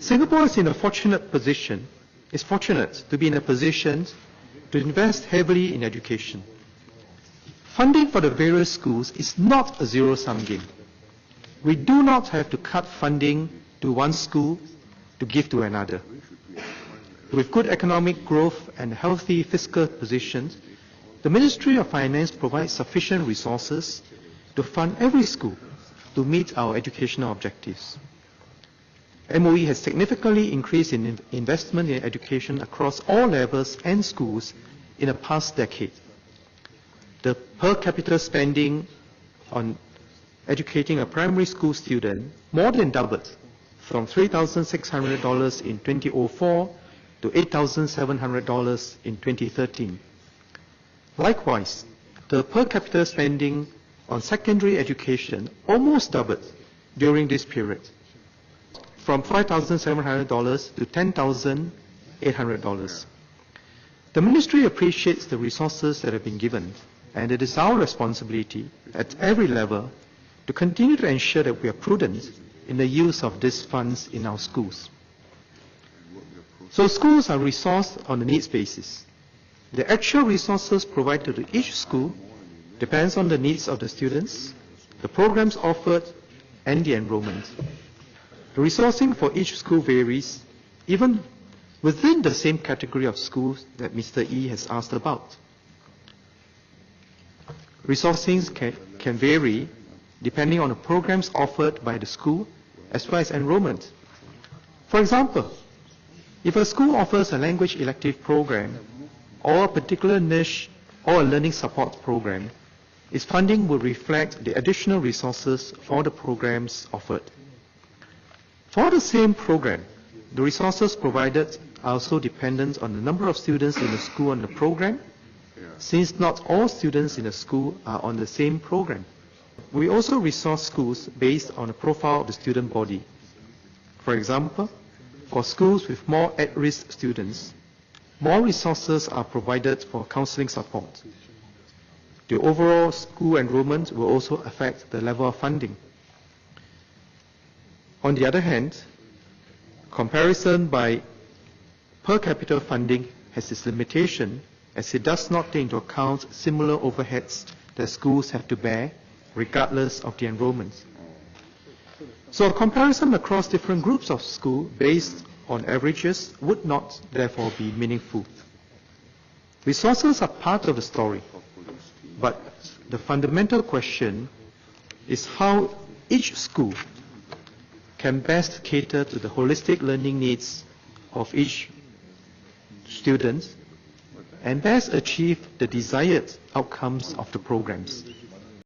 Singapore is fortunate to be in a position to invest heavily in education. Funding for the various schools is not a zero-sum game. We do not have to cut funding to one school to give to another. With good economic growth and healthy fiscal positions, the Ministry of Finance provides sufficient resources to fund every school to meet our educational objectives. MOE has significantly increased in investment in education across all levels and schools in the past decade. The per capita spending on educating a primary school student more than doubled from $3,600 in 2004 to $8,700 in 2013. Likewise, the per capita spending on secondary education almost doubled during this period, from $5,700 to $10,800. The Ministry appreciates the resources that have been given, and it is our responsibility at every level to continue to ensure that we are prudent in the use of these funds in our schools. So schools are resourced on a needs basis. The actual resources provided to each school depends on the needs of the students, the programs offered, and the enrollment. The resourcing for each school varies, even within the same category of schools that Mr. Yee has asked about. Resourcing can vary depending on the programs offered by the school as well as enrollment. For example, if a school offers a language elective program or a particular niche or a learning support program, its funding will reflect the additional resources for the programs offered. For the same program, the resources provided are also dependent on the number of students in the school on the program, since not all students in the school are on the same program. We also resource schools based on the profile of the student body. For example, for schools with more at-risk students, more resources are provided for counseling support. The overall school enrollment will also affect the level of funding. On the other hand, comparison by per capita funding has its limitation, as it does not take into account similar overheads that schools have to bear regardless of the enrollment. So a comparison across different groups of schools based on averages would not therefore be meaningful. Resources are part of the story, but the fundamental question is how each school can best cater to the holistic learning needs of each student and best achieve the desired outcomes of the programs.